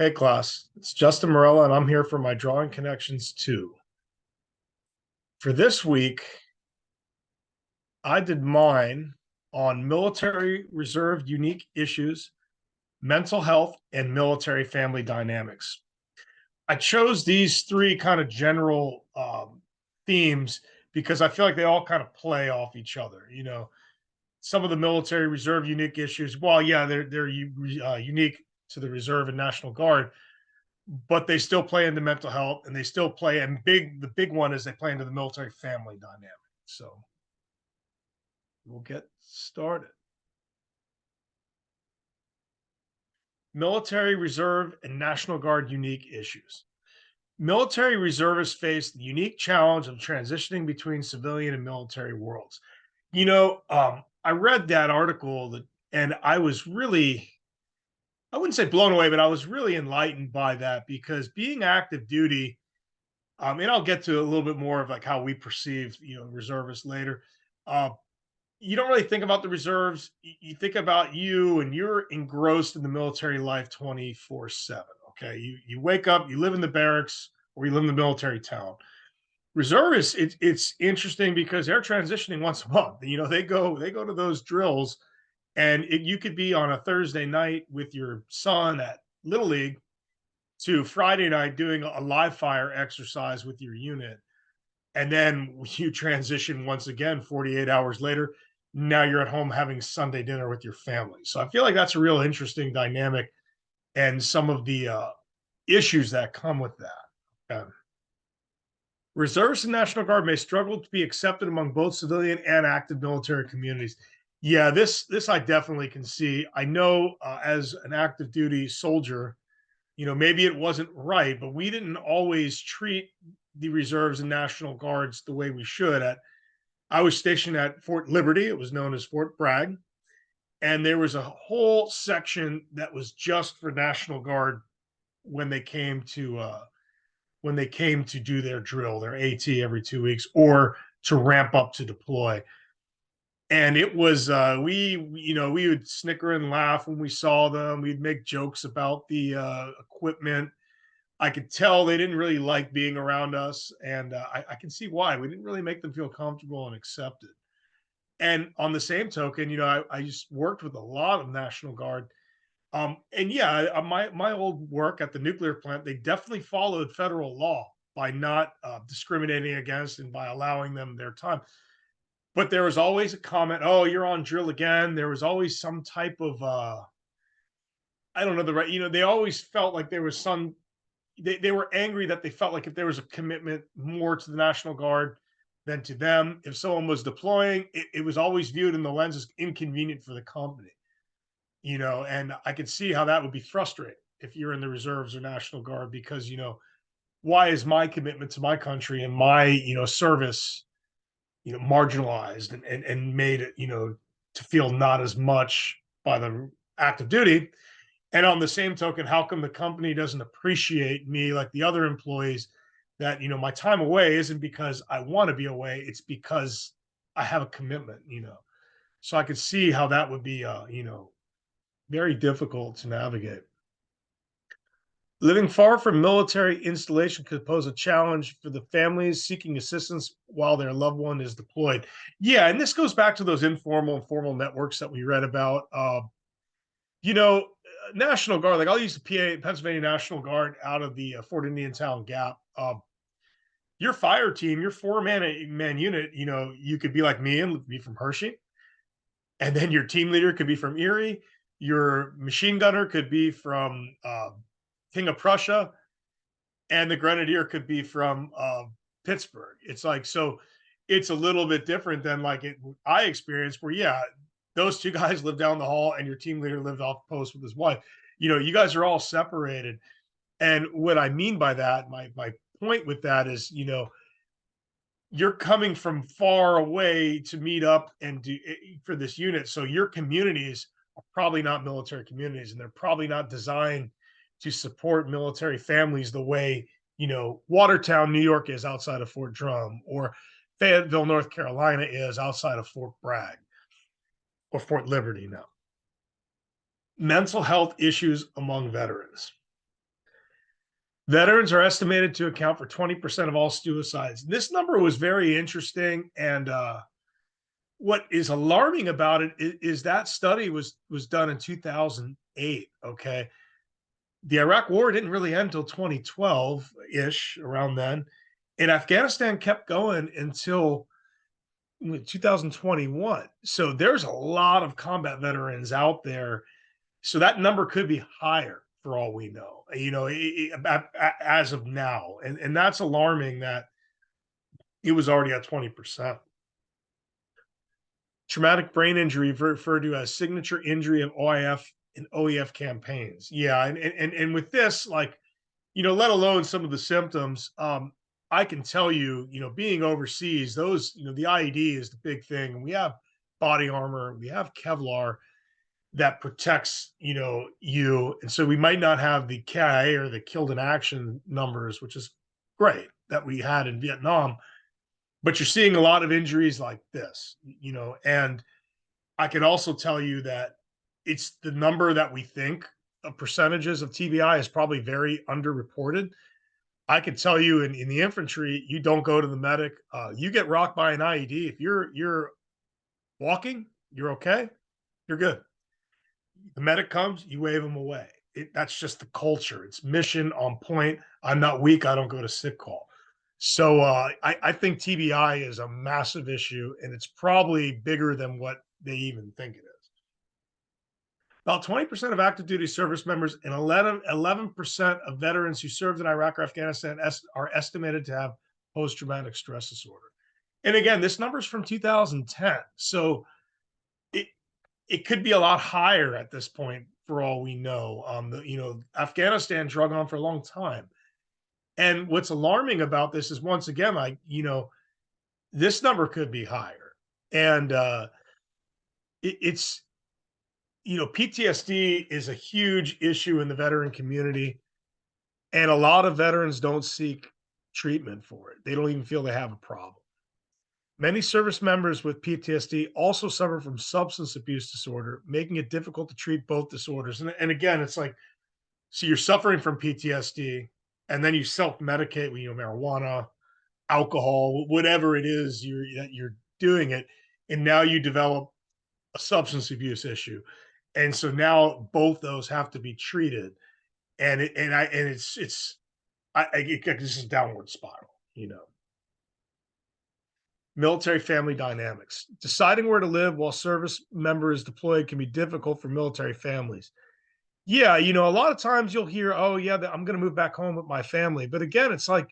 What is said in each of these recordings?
Hey class, it's Justin Morella and I'm here for my Drawing Connections 2. For this week, I did mine on military reserve unique issues, mental health, and military family dynamics. I chose these three kind of general themes because I feel like they all kind of play off each other. Some of the military reserve unique issues, well, yeah, they're unique to the reserve and National Guard, but they still play into mental health and they still play and the big one is they play into the military family dynamic. So we'll get started. Military reserve and National Guard unique issues. Military reservists face the unique challenge of transitioning between civilian and military worlds. I read that article and I was really, I wouldn't say blown away, but I was really enlightened by that because being active duty, and I'll get to a little bit more of like how we perceive, reservists later. Uh, you don't really think about the reserves. You think about you, and you're engrossed in the military life 24/7. Okay, you wake up, you live in the barracks, or you live in the military town. Reservists, it's interesting because they're transitioning once a month. They go to those drills, and you could be on a Thursday night with your son at Little League to Friday night doing a live fire exercise with your unit. And then you transition once again 48 hours later. Now you're at home having Sunday dinner with your family. So I feel like that's a real interesting dynamic and some of the issues that come with that. Reservists and National Guard may struggle to be accepted among both civilian and active military communities. Yeah, this I definitely can see. I know as an active duty soldier, maybe it wasn't right, but we didn't always treat the reserves and National Guards the way we should. I was stationed at Fort Liberty. It was known as Fort Bragg. And there was a whole section that was just for National Guard when they came to do their drill, their AT every 2 weeks, or to ramp up to deploy. And it was we would snicker and laugh when we saw them. We'd make jokes about the equipment. I could tell they didn't really like being around us, and I can see why. We didn't really make them feel comfortable and accepted. And on the same token, I just worked with a lot of National Guard. And yeah, my old work at the nuclear plant, they definitely followed federal law by not discriminating against and by allowing them their time. But there was always a comment, "Oh, you're on drill again." There was always some type of I don't know the right. They always felt like there was some. They were angry that they felt like if there was a commitment more to the National Guard than to them. If someone was deploying, it was always viewed in the lens as inconvenient for the company. And I could see how that would be frustrating if you're in the reserves or National Guard because why is my commitment to my country and my service marginalized and made it to feel not as much by the active duty. And on the same token, how come the company doesn't appreciate me like the other employees, that my time away isn't because I want to be away, it's because I have a commitment. So I could see how that would be very difficult to navigate. Living far from military installation could pose a challenge for the families seeking assistance while their loved one is deployed. Yeah, and this goes back to those informal and formal networks that we read about. You know, National Guard, like I'll use the Pennsylvania National Guard out of the Fort Indiantown Gap. Your fire team, your four man unit, you could be like me and be from Hershey, and then your team leader could be from Erie. Your machine gunner could be from King of Prussia, and the grenadier could be from Pittsburgh. It's like so. It's a little bit different than like I experienced, where yeah, those two guys live down the hall, and your team leader lived off post with his wife. You guys are all separated, and what I mean by that, my point with that is, you're coming from far away to meet up and do for this unit, so your communities are probably not military communities, and they're probably not designed to support military families the way Watertown, New York is outside of Fort Drum, or Fayetteville, North Carolina is outside of Fort Bragg or Fort Liberty now. Mental health issues among veterans. Veterans are estimated to account for 20% of all suicides. This number was very interesting, and what is alarming about it is that study was done in 2008. Okay, the Iraq War didn't really end until 2012 ish, around then, and Afghanistan kept going until 2021. So there's a lot of combat veterans out there. So that number could be higher for all we know. As of now, and that's alarming that it was already at 20%. Traumatic brain injury referred to as signature injury of OIF and OEF campaigns. Yeah, and with this, like, let alone some of the symptoms, I can tell you, being overseas, those, the IED is the big thing. And we have body armor, we have Kevlar that protects, you. And so we might not have the KIA or the killed in action numbers, which is great that we had in Vietnam, but you're seeing a lot of injuries like this, and I can also tell you that it's the number that we think of percentages of TBI is probably very underreported. I can tell you in the infantry, you don't go to the medic. You get rocked by an IED. If you're walking, you're okay. You're good. The medic comes, you wave them away. That's just the culture. It's mission on point. I'm not weak. I don't go to sick call. So I think TBI is a massive issue, and it's probably bigger than what they even think it is. About 20% of active duty service members and 11% of veterans who served in Iraq or Afghanistan are estimated to have post traumatic stress disorder. And again, this number is from 2010. So it, it could be a lot higher at this point for all we know. Afghanistan drug on for a long time. And what's alarming about this is, once again, like, this number could be higher. And it's PTSD is a huge issue in the veteran community, and a lot of veterans don't seek treatment for it. They don't even feel they have a problem. Many service members with PTSD also suffer from substance abuse disorder, making it difficult to treat both disorders. And again, it's like, so you're suffering from PTSD, and then you self-medicate with, marijuana, alcohol, whatever it is you're doing it, and now you develop a substance abuse issue. And so now both those have to be treated, and it this is downward spiral. Military family dynamics. Deciding where to live while service member is deployed can be difficult for military families. Yeah, a lot of times you'll hear, "Oh, yeah, I'm going to move back home with my family." But again, it's like,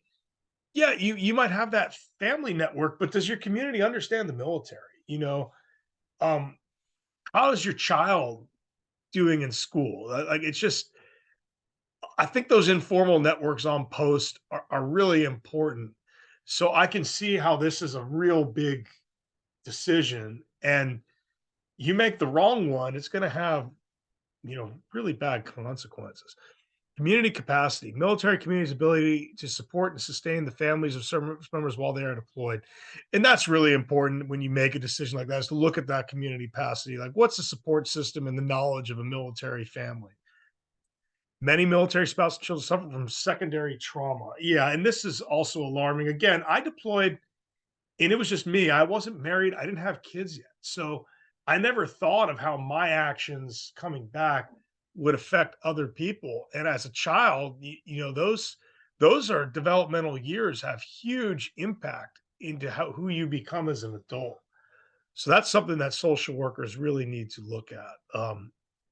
yeah, you might have that family network, but does your community understand the military? Um, how is your child doing in school? Like, it's just, I think those informal networks on post are really important. So I can see how this is a real big decision. And you make the wrong one, it's going to have, really bad consequences. Community capacity, military community's ability to support and sustain the families of service members while they are deployed. And that's really important when you make a decision like that, is to look at that community capacity. Like, what's the support system and the knowledge of a military family? Many military spouses and children suffer from secondary trauma. Yeah, and this is also alarming. Again, I deployed, and it was just me. I wasn't married. I didn't have kids yet. So I never thought of how my actions coming back would affect other people. And as a child, those are developmental years, have huge impact into who you become as an adult. So that's something that social workers really need to look at.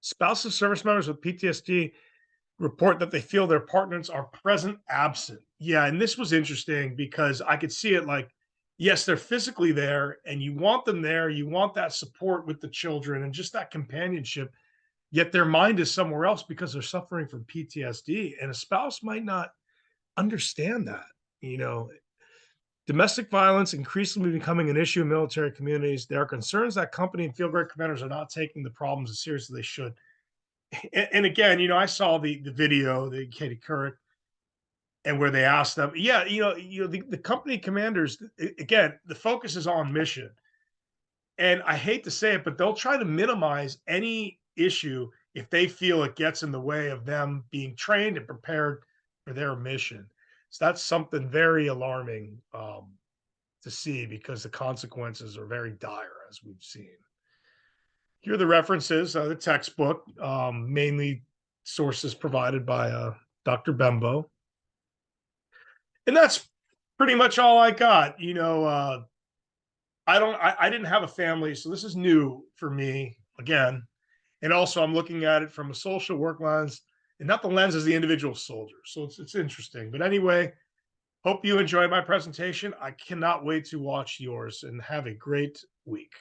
Spouses of service members with PTSD report that they feel their partners are present absent. Yeah, and this was interesting because I could see it like, yes, they're physically there and you want them there, you want that support with the children and just that companionship, yet their mind is somewhere else because they're suffering from PTSD, and a spouse might not understand that, you know. Domestic violence increasingly becoming an issue in military communities. There are concerns that company and field grade commanders are not taking the problems as seriously as they should. And again, I saw the video, the Katie Couric, and where they asked them, yeah, the company commanders, again, the focus is on mission. And I hate to say it, but they'll try to minimize any issue if they feel it gets in the way of them being trained and prepared or their mission. So that's something very alarming to see because the consequences are very dire, as we've seen. Here are the references, the textbook, mainly sources provided by Dr. Bembo. And that's pretty much all I got. I didn't have a family, so this is new for me again. And also, I'm looking at it from a social work lens and not the lens as the individual soldier. So it's interesting. But anyway, hope you enjoyed my presentation. I cannot wait to watch yours and have a great week.